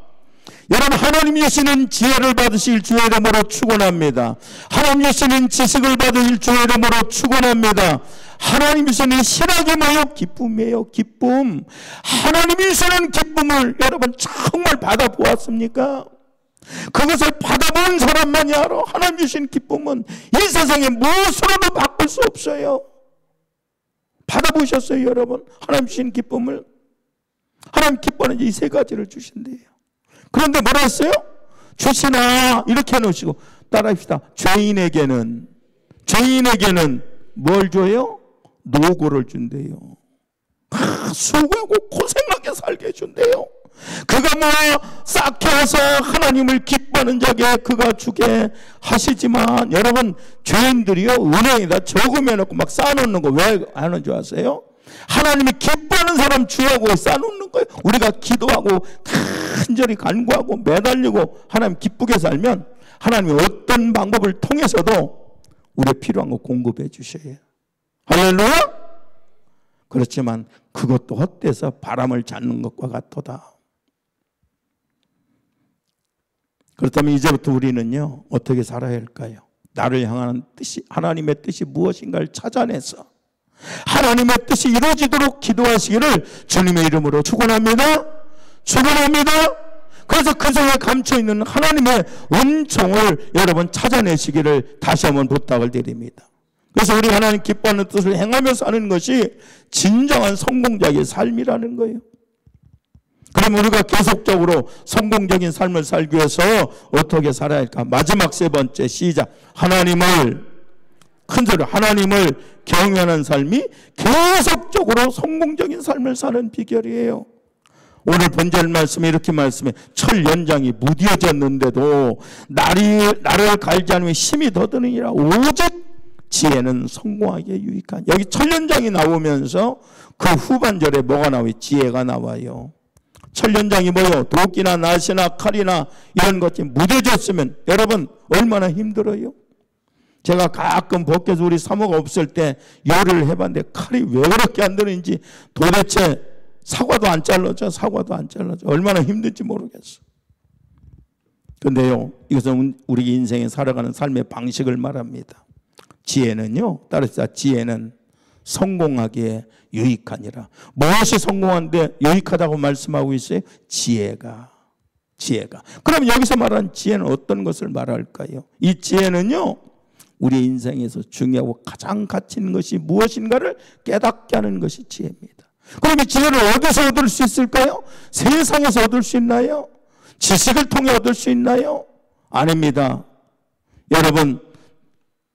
[SPEAKER 2] 여러분, 하나님이 주시는 지혜를 받으실 주의 이름으로 축원합니다. 하나님이 주시는 지식을 받으실 주의 이름으로 축원합니다. 하나님이 주시는 희락이 뭐예요? 기쁨이에요. 기쁨. 하나님이 주시는 기쁨을 여러분 정말 받아보았습니까? 그것을 받아본 사람만이 알아. 하나님 주신 기쁨은 이 세상에 무엇으로도 바꿀 수 없어요. 받아보셨어요, 여러분? 하나님 주신 기쁨을. 하나님 기뻐하는 이 세 가지를 주신대요. 그런데 뭐라 했어요? 주시나 이렇게 해놓으시고 따라합시다. 죄인에게는 뭘 줘요? 노고를 준대요. 수고하고 고생하게 살게 해준대요. 그가 뭐 쌓게 해서 하나님을 기뻐하는 자에게 그가 주게 하시지만, 여러분, 죄인들이요, 은행에다 저금해 놓고 막 쌓아놓는 거 왜 하는 줄 아세요? 하나님이 기뻐하는 사람 주라고 쌓아놓는 거예요. 우리가 기도하고 간절히 간구하고 매달리고 하나님 기쁘게 살면 하나님이 어떤 방법을 통해서도 우리의 필요한 거 공급해 주셔요. 할렐루야. 그렇지만 그것도 헛되서 바람을 잡는 것과 같도다. 그렇다면 이제부터 우리는요, 어떻게 살아야 할까요? 나를 향하는 뜻이, 하나님의 뜻이 무엇인가를 찾아내서 하나님의 뜻이 이루어지도록 기도하시기를 주님의 이름으로 축원합니다. 그래서 그 속에 감춰있는 하나님의 은총을 여러분 찾아내시기를 다시 한번 부탁을 드립니다. 그래서 우리 하나님 기뻐하는 뜻을 행하며 사는 것이 진정한 성공자의 삶이라는 거예요. 그럼 우리가 계속적으로 성공적인 삶을 살기 위해서 어떻게 살아야 할까? 마지막 세 번째, 시작. 큰 소리로 하나님을 경외하는 삶이 계속적으로 성공적인 삶을 사는 비결이에요. 오늘 본절 말씀에 이렇게 말씀해. 철 연장이 무뎌졌는데도 나를 갈지 않으면 힘이 더 드느니라. 오직 지혜는 성공하기에 유익한. 여기 철 연장이 나오면서 그 후반절에 뭐가 나와요? 지혜가 나와요. 철 연장이 뭐요? 도끼나 낫이나 칼이나 이런 것이 무뎌졌으면 여러분 얼마나 힘들어요? 제가 가끔 밖에서 우리 사모가 없을 때 요리를 해봤는데 칼이 왜 그렇게 안 드는지, 도대체 사과도 안 잘라져. 얼마나 힘든지 모르겠어. 근데요, 이것은 우리 인생에 살아가는 삶의 방식을 말합니다. 지혜는요, 따라서 지혜는 성공하기에 유익하니라. 무엇이 성공한데 유익하다고 말씀하고 있어요? 지혜가. 그럼 여기서 말하는 지혜는 어떤 것을 말할까요? 이 지혜는요, 우리 인생에서 중요하고 가장 가치 있는 것이 무엇인가를 깨닫게 하는 것이 지혜입니다. 그럼 이 지혜를 어디서 얻을 수 있을까요? 세상에서 얻을 수 있나요? 지식을 통해 얻을 수 있나요? 아닙니다. 여러분,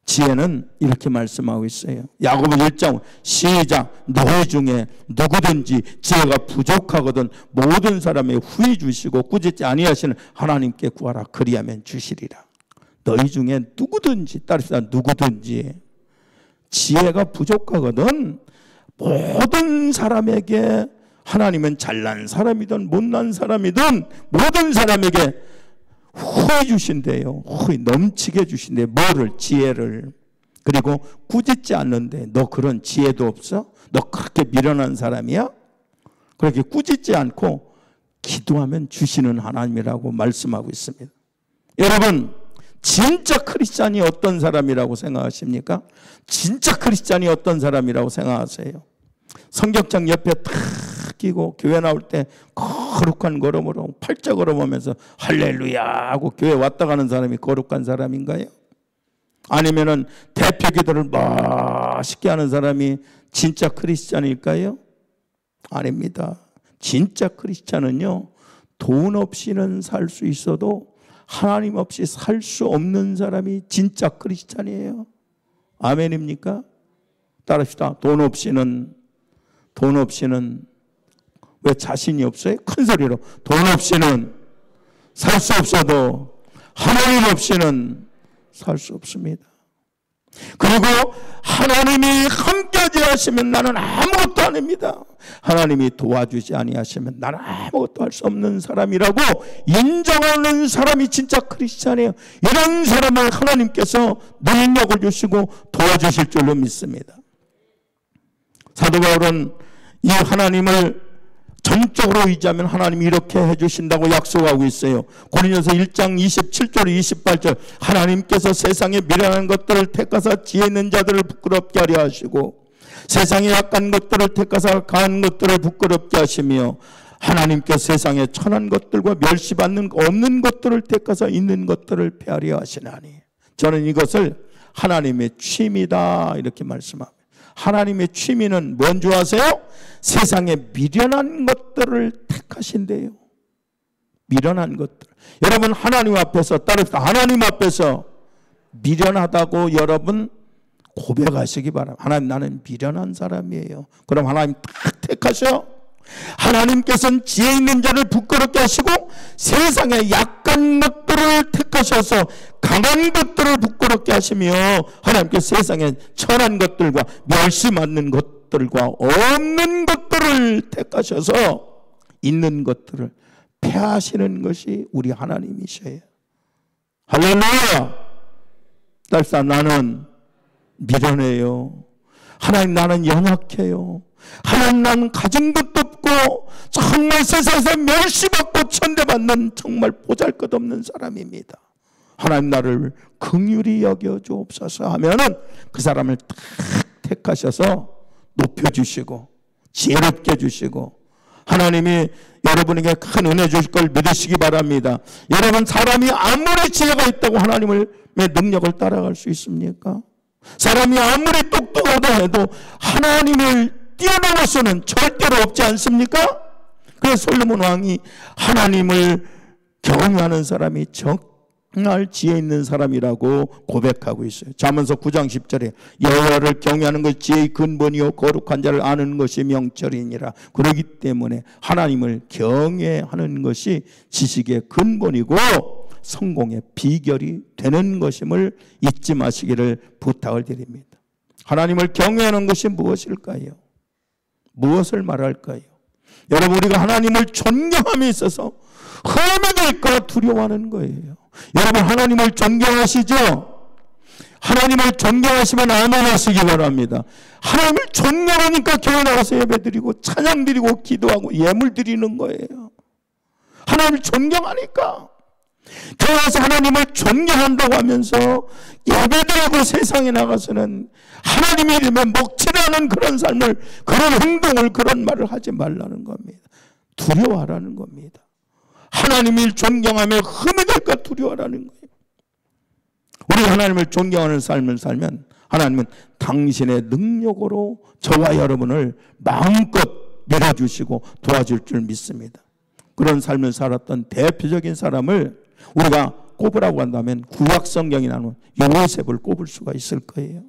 [SPEAKER 2] 지혜는 이렇게 말씀하고 있어요. 야고보 1장 시작. 너희 중에 누구든지 지혜가 부족하거든 모든 사람의 후히 주시고 꾸짖지 아니하시는 하나님께 구하라. 그리하면 주시리라. 너희 중에 누구든지, 따릅시다. 누구든지 지혜가 부족하거든 모든 사람에게, 하나님은 잘난 사람이든 못난 사람이든 모든 사람에게 후히 주신대요. 후히 넘치게 주신대요. 뭐를? 지혜를. 그리고 꾸짖지 않는데 너 그런 지혜도 없어? 너 그렇게 미련한 사람이야? 그렇게 꾸짖지 않고 기도하면 주시는 하나님이라고 말씀하고 있습니다. 여러분, 진짜 크리스찬이 어떤 사람이라고 생각하십니까? 진짜 크리스찬이 어떤 사람이라고 생각하세요? 성경장 옆에 탁 끼고 교회 나올 때 거룩한 걸음으로 팔자 걸어보면서 할렐루야 하고 교회 왔다 가는 사람이 거룩한 사람인가요? 아니면은 대표 기도를 멋있게 하는 사람이 진짜 크리스찬일까요? 아닙니다. 진짜 크리스찬은요, 돈 없이는 살 수 있어도 하나님 없이 살 수 없는 사람이 진짜 크리스찬이에요. 아멘입니까? 따라합시다. 돈 없이는 왜 자신이 없어요? 큰 소리로. 돈 없이는 살 수 없어도 하나님 없이는 살 수 없습니다. 그리고 하나님이 함께하지 않으시면 나는 아무것도 아닙니다. 하나님이 도와주지 아니하시면 나는 아무것도 할 수 없는 사람이라고 인정하는 사람이 진짜 크리스찬이에요. 이런 사람을 하나님께서 능력을 주시고 도와주실 줄로 믿습니다. 사도 바울은 이 하나님을 전적으로 의지하면 하나님이 이렇게 해주신다고 약속하고 있어요. 고린도서 1장 27절 28절 하나님께서 세상에 미련한 것들을 택하사 지혜 있는 자들을 부끄럽게 하려 하시고 세상에 약한 것들을 택하사 강한 것들을 부끄럽게 하시며 하나님께서 세상에 천한 것들과 멸시받는 없는 것들을 택하사 있는 것들을 폐하려 하시나니 저는 이것을 하나님의 취미다 이렇게 말씀합니다. 하나님의 취미는 뭔지 아세요? 세상에 미련한 것들을 택하신대요. 미련한 것들. 여러분 하나님 앞에서 따릅시다. 하나님 앞에서 미련하다고 여러분 고백하시기 바랍니다. 하나님, 나는 미련한 사람이에요. 그럼 하나님 딱 택하셔. 하나님께서는 지혜 있는 자를 부끄럽게 하시고 세상의 약한 것들을 택하셔서 강한 것들을 부끄럽게 하시며, 하나님께서 세상의 천한 것들과 멸시받는 것들과 없는 것들을 택하셔서 있는 것들을 폐하시는 것이 우리 하나님이셔요. 할렐루야. 딸사, 나는 미련해요. 하나님, 나는 연약해요. 하나님, 나는 가진 것도 없고 정말 세상에서 멸시받고 천대받는 정말 보잘것없는 사람입니다. 하나님, 나를 긍휼히 여겨 주옵소서 하면은 그 사람을 딱 택하셔서 높여주시고 지혜롭게 해주시고 하나님이 여러분에게 큰 은혜 주실 걸 믿으시기 바랍니다. 여러분, 사람이 아무리 지혜가 있다고 하나님의 능력을 따라갈 수 있습니까? 사람이 아무리 똑똑하다 해도 하나님을 뛰어넘을 수는 절대로 없지 않습니까? 그래서 솔로몬 왕이 하나님을 경외하는 사람이 정말 지혜 있는 사람이라고 고백하고 있어요. 잠언서 9장 10절에 여호와를 경외하는 것이 지혜의 근본이요 거룩한 자를 아는 것이 명철이니라. 그렇기 때문에 하나님을 경외하는 것이 지식의 근본이고 성공의 비결이 되는 것임을 잊지 마시기를 부탁을 드립니다. 하나님을 경외하는 것이 무엇일까요? 무엇을 말할까요? 여러분, 우리가 하나님을 존경함에 있어서 흠이 될까 두려워하는 거예요. 여러분, 하나님을 존경하시죠? 하나님을 존경하시면 아멘 하시기 바랍니다. 하나님을 존경하니까 교회 나가서 예배드리고 찬양드리고 기도하고 예물 드리는 거예요. 하나님을 존경하니까. 교회 와서 하나님을 존경한다고 하면서 예배드리고 세상에 나가서는 하나님의 이름에 먹칠하는 그런 삶을, 그런 행동을, 그런 말을 하지 말라는 겁니다. 두려워하라는 겁니다. 하나님을 존경하며 흠이 될까 두려워하라는 거예요. 우리 하나님을 존경하는 삶을 살면 하나님은 당신의 능력으로 저와 여러분을 마음껏 밀어주시고 도와줄 줄 믿습니다. 그런 삶을 살았던 대표적인 사람을 우리가 꼽으라고 한다면 구약 성경이 나오는 요셉을 꼽을 수가 있을 거예요.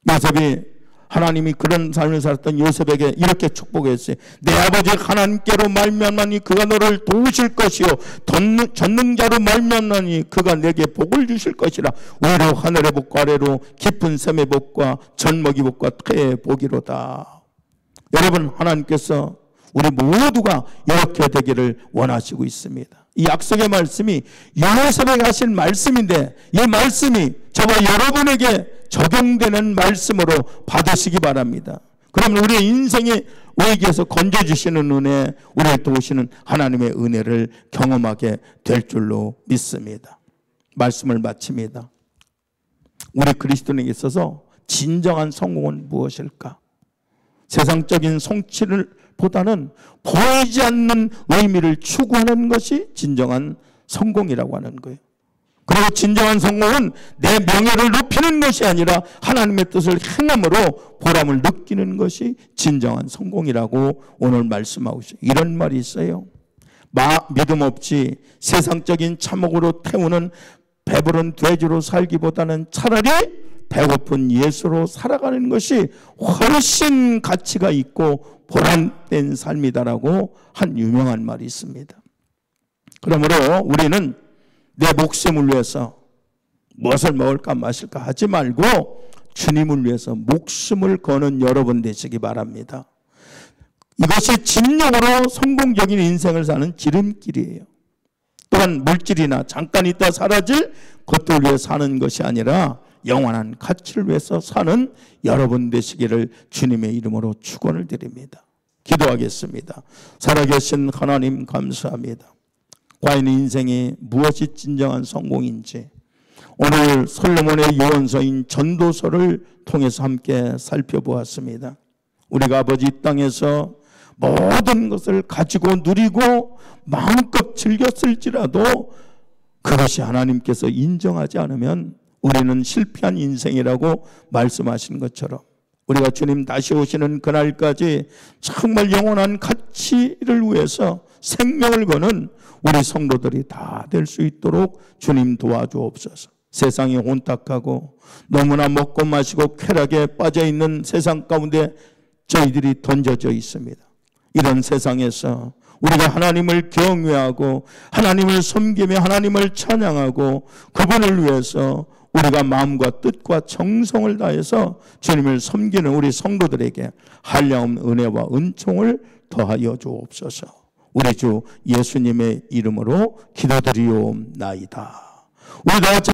[SPEAKER 2] 요셉이, 하나님이 그런 삶을 살았던 요셉에게 이렇게 축복했어요. 내 아버지 하나님께로 말미암나니 그가 너를 도우실 것이요 전능자로 말미암나니 그가 내게 복을 주실 것이라. 위로 하늘의 복과 아래로 깊은 샘의 복과 젖먹이 복과 태의 복이로다. 여러분, 하나님께서 우리 모두가 이렇게 되기를 원하시고 있습니다. 이 약속의 말씀이 요셉에게 하신 말씀인데 이 말씀이 저와 여러분에게 적용되는 말씀으로 받으시기 바랍니다. 그러면 우리의 인생의 위기에서 건져주시는 은혜, 우리를 도우시는 하나님의 은혜를 경험하게 될 줄로 믿습니다. 말씀을 마칩니다. 우리 그리스도인에게 있어서 진정한 성공은 무엇일까? 세상적인 성취를 보다는 보이지 않는 의미를 추구하는 것이 진정한 성공이라고 하는 거예요. 그리고 진정한 성공은 내 명예를 높이는 것이 아니라 하나님의 뜻을 행함으로 보람을 느끼는 것이 진정한 성공이라고 오늘 말씀하고 있어요. 이런 말이 있어요. 믿음 없이 세상적인 참혹으로 태우는 배부른 돼지로 살기보다는 차라리 배고픈 예수로 살아가는 것이 훨씬 가치가 있고 보람된 삶이다라고 한 유명한 말이 있습니다. 그러므로 우리는 내 목숨을 위해서 무엇을 먹을까 마실까 하지 말고 주님을 위해서 목숨을 거는 여러분 되시기 바랍니다. 이것이 진정으로 성공적인 인생을 사는 지름길이에요. 또한 물질이나 잠깐 있다 사라질 것들을 위해 사는 것이 아니라 영원한 가치를 위해서 사는 여러분 되시기를 주님의 이름으로 축원을 드립니다. 기도하겠습니다. 살아계신 하나님 감사합니다. 과연 인생이 무엇이 진정한 성공인지 오늘 솔로몬의 유언서인 전도서를 통해서 함께 살펴보았습니다. 우리가 아버지 이 땅에서 모든 것을 가지고 누리고 마음껏 즐겼을지라도 그것이 하나님께서 인정하지 않으면 우리는 실패한 인생이라고 말씀하신 것처럼 우리가 주님 다시 오시는 그날까지 정말 영원한 가치를 위해서 생명을 거는 우리 성도들이 다 될 수 있도록 주님 도와주옵소서. 세상이 혼탁하고 너무나 먹고 마시고 쾌락에 빠져있는 세상 가운데 저희들이 던져져 있습니다. 이런 세상에서 우리가 하나님을 경외하고 하나님을 섬기며 하나님을 찬양하고 그분을 위해서 우리가 마음과 뜻과 정성을 다해서 주님을 섬기는 우리 성도들에게 한량없는 은혜와 은총을 더하여 주옵소서. 우리 주 예수님의 이름으로 기도드리옵나이다. 우리 다 같이